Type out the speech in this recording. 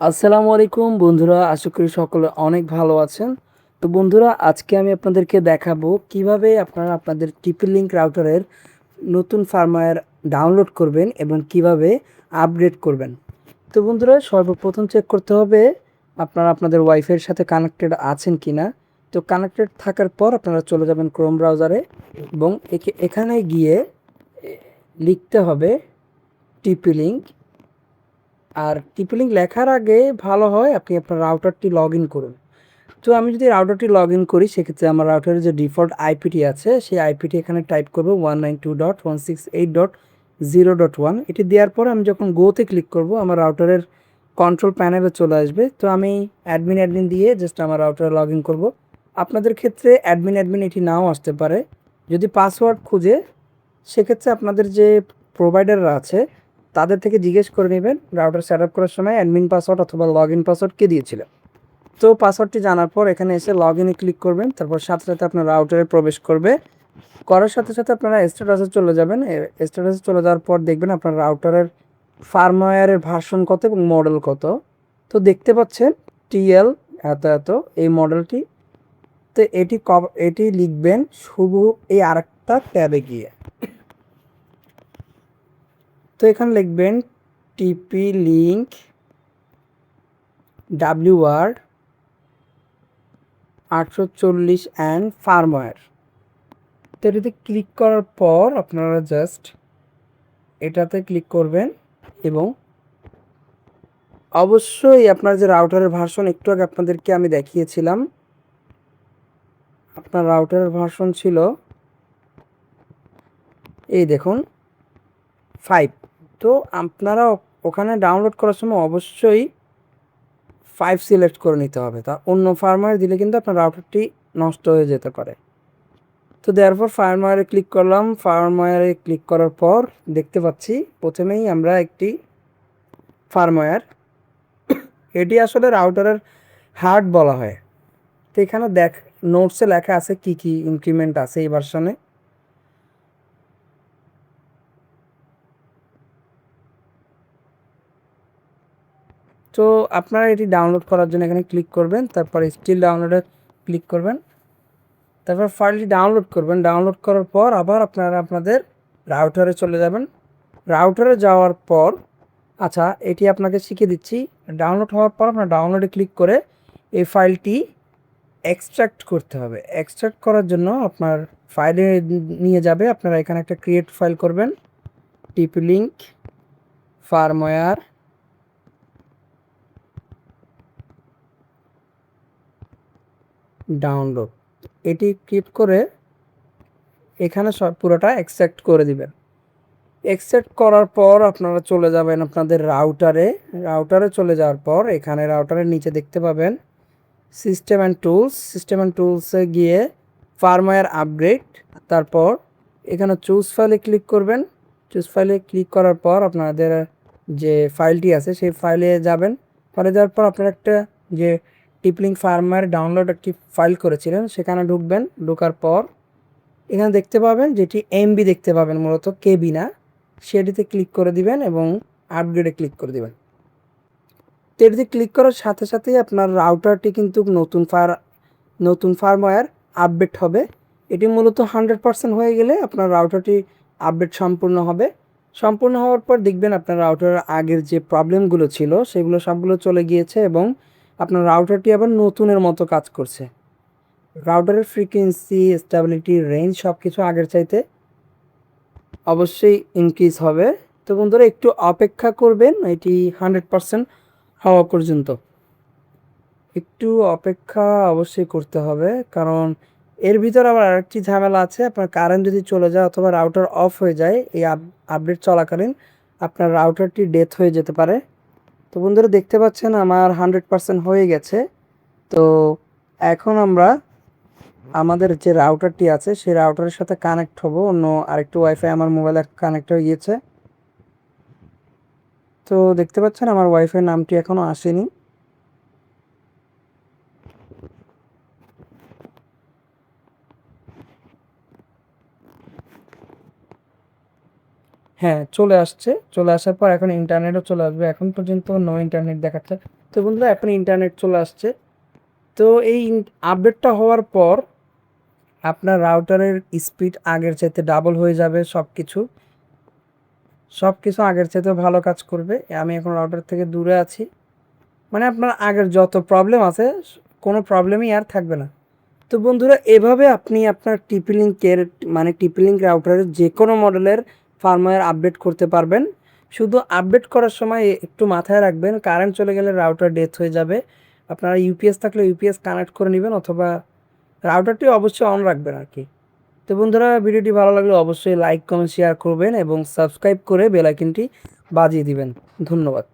আসসালামু আলাইকুম বন্ধুরা, আশা করি সকলে অনেক ভালো আছেন। তো বন্ধুরা, আজকে আমি আপনাদেরকে দেখাবো কিভাবে আপনারা আপনাদের টিপি লিঙ্ক রাউটারের নতুন ফার্মওয়্যার ডাউনলোড করবেন এবং কিভাবে আপগ্রেড করবেন। তো বন্ধুরা, সর্বপ্রথম চেক করতে হবে আপনারা আপনাদের ওয়াইফাইয়ের সাথে কানেক্টেড আছেন কিনা। তো কানেক্টেড থাকার পর আপনারা চলে যাবেন ক্রোম ব্রাউজারে এবং এখানে গিয়ে লিখতে হবে টিপি লিঙ্ক। আর টিপি লিঙ্ক লেখার আগে ভালো হয় আপনি আপনার রাউটারটি লগ ইন করুন। তো আমি যদি রাউটারটি লগ ইন করি, সেক্ষেত্রে আমার রাউটারের যে ডিফল্ট আইপিটি আছে সেই আইপিটি এখানে টাইপ করবো 192.168.0.1। এটি দেওয়ার পরে আমি যখন গোতে ক্লিক করব আমার রাউটারের কন্ট্রোল প্যানেলে চলে আসবে। তো আমি অ্যাডমিন দিয়ে জাস্ট আমার রাউটারে লগ ইন করবো। আপনাদের ক্ষেত্রে অ্যাডমিন এটি নাও আসতে পারে। যদি পাসওয়ার্ড খুঁজে, সেক্ষেত্রে আপনাদের যে প্রোভাইডাররা আছে তাদের থেকে জিজ্ঞেস করে নেবেন রাউটার সেট আপ করার সময় অ্যাডমিন পাসওয়ার্ড অথবা লগ ইন পাসওয়ার্ড কে দিয়েছিলেন। তো পাসওয়ার্ডটি জানার পর এখানে এসে লগ ইনে ক্লিক করবেন, তারপর সাথে সাথে আপনার রাউটারে প্রবেশ করবে। করার সাথে সাথে আপনারা স্ট্যাটাসে চলে যাবেন। স্ট্যাটাসে চলে যাওয়ার পর দেখবেন আপনার রাউটারের ফার্মওয়্যারের ভার্সন কত এবং মডেল কত। তো দেখতে পাচ্ছেন টিএল এত এত এই মডেলটি। তো এটি লিখবেন শুধু এই আরেকটা ট্যাবে গিয়ে। তো এখানে লিখবেন টিপি লিঙ্ক ডাব্লিউআর 840 অ্যান্ড ফার্মওয়্যার। তো এটাতে ক্লিক করার পর আপনারা জাস্ট এটাতে ক্লিক করবেন এবং অবশ্যই আপনার যে রাউটারের ভার্সন একটু আগে আপনাদেরকে আমি দেখিয়েছিলাম, আপনার রাউটারের ভার্সন ছিল এই দেখুন 5। তো আপনারা ওখানে ডাউনলোড করার সময় অবশ্যই 5 সিলেক্ট করে নিতে হবে, তা অন্য ফার্মওয়্যার দিলে কিন্তু আপনার রাউটারটি নষ্ট হয়ে যেতে পারে। তো দেওয়ার পর ফার্মওয়্যারে ক্লিক করলাম। ফার্মওয়্যারে ক্লিক করার পর দেখতে পাচ্ছি প্রথমেই আমরা একটি ফার্মওয়্যার, এটি আসলে রাউটারের হার্ট বলা হয়। তো এখানে নোটসে লেখা আছে কি কি ইনক্রিমেন্ট আছে এই ভার্সনে। তো আপনারা এটি ডাউনলোড করার জন্য এখানে ক্লিক করবেন, তারপর স্টিল ডাউনলোডে ক্লিক করবেন, তারপর ফাইলটি ডাউনলোড করবেন। ডাউনলোড করার পর আবার আপনারা আপনাদের রাউটারে চলে যাবেন। রাউটারে যাওয়ার পর আচ্ছা, এটি আপনাকে শিখিয়ে দিচ্ছি। ডাউনলোড হওয়ার পর আপনার ডাউনলোডে ক্লিক করে এই ফাইলটি এক্সট্রাক্ট করতে হবে। এক্সট্রাক্ট করার জন্য আপনার ফাইলে নিয়ে যাবে, আপনারা এখানে একটা ক্রিয়েট ফাইল করবেন, টিপি লিঙ্ক ফার্মওয়্যার ডাউনলোড, এটি ক্লিক করে এখানে সব পুরোটা এক্সট্রাক্ট করে দিবেন। এক্সট্রাক্ট করার পর আপনারা চলে যাবেন আপনাদের রাউটারে। রাউটারে চলে যাওয়ার পর এখানে রাউটারের নিচে দেখতে পাবেন সিস্টেম অ্যান্ড টুলসে গিয়ে ফার্মওয়্যার আপগ্রেড, তারপর এখানে চুজ ফাইলে ক্লিক করবেন। চুজ ফাইলে ক্লিক করার পর আপনাদের যে ফাইলটি আছে সেই ফাইলে যাবেন। ফাইলে যাওয়ার পর আপনারা একটা যে টিপলিং ফার্মওয়্যার ডাউনলোড একটি ফাইল করেছিলেন সেখানে ঢুকবেন। ঢোকার পর এখানে দেখতে পাবেন যেটি এমবি দেখতে পাবেন, মূলত কেবি না, সেটিতে ক্লিক করে দিবেন এবং আপগ্রেডে ক্লিক করে দিবেন। তো এটিতে ক্লিক করার সাথে সাথেই আপনার রাউটারটি কিন্তু নতুন ফার্মওয়্যার আপডেট হবে। এটি মূলত 100% হয়ে গেলে আপনার রাউটারটি আপডেট সম্পূর্ণ হবে। সম্পূর্ণ হওয়ার পর দেখবেন আপনার রাউটারের আগের যে প্রবলেমগুলো ছিল সেগুলো সবগুলো চলে গিয়েছে এবং আপনার রাউটারটি আবার নতুনের মতো কাজ করছে। রাউটারের ফ্রিকোয়েন্সি, স্টেবিলিটি, রেঞ্জ সব কিছু আগের চাইতে অবশ্যই ইনক্রিজ হবে। তো বন্ধুরা, একটু অপেক্ষা করবেন এটি 100% হওয়া পর্যন্ত। একটু অপেক্ষা অবশ্যই করতে হবে, কারণ এর ভিতর আবার আরেকটি ঝামেলা আছে। আপনার কারেন্ট যদি চলে যায় অথবা রাউটার অফ হয়ে যায় এই আপডেট চলাকালীন, আপনার রাউটারটি ডেথ হয়ে যেতে পারে। তো বন্ধুরা, দেখতে পাচ্ছেন আমার 100% হয়ে গেছে। তো এখন আমরা আমাদের যে রাউটারটি আছে সেই রাউটারের সাথে কানেক্ট হব। অন্য আরেকটু ওয়াইফাই আমার মোবাইলে কানেক্ট হয়ে গিয়েছে। তো দেখতে পাচ্ছেন আমার ওয়াইফাই নামটি এখনও আসেনি। হ্যাঁ, চলে আসছে। চলে আসার পর এখন ইন্টারনেটও চলে আসবে। এখন পর্যন্ত নো ইন্টারনেট দেখাচ্ছে। তো বন্ধুরা এখন ইন্টারনেট চলে আসছে। তো এই আপডেটটা হওয়ার পর আপনার রাউটারের স্পিড আগের চাইতে ডাবল হয়ে যাবে, সবকিছু আগের চাইতে ভালো কাজ করবে। আমি এখন রাউটার থেকে দূরে আছি, মানে আপনার আগের যত প্রবলেম আছে কোনো প্রবলেমই আর থাকবে না। তো বন্ধুরা এভাবে আপনি আপনার টিপি-লিঙ্কের মানে টিপি-লিঙ্ক রাউটারের যে কোনো মডেলের ফার্মওয়্যার আপডেট করতে পারবেন। শুধু আপডেট করার সময় একটু মাথায় রাখবেন, কারেন্ট চলে গেলে রাউটার ডেথ হয়ে যাবে। আপনারা ইউপিএস থাকলে ইউপিএস কানেক্ট করে নেবেন, অথবা রাউটারটি অবশ্যই অন রাখবেন আর কি। তো বন্ধুরা ভিডিওটি ভালো লাগলে অবশ্যই লাইক কমেন্ট শেয়ার করবেন এবং সাবস্ক্রাইব করে বেল আইকনটি বাজিয়ে দিবেন। ধন্যবাদ।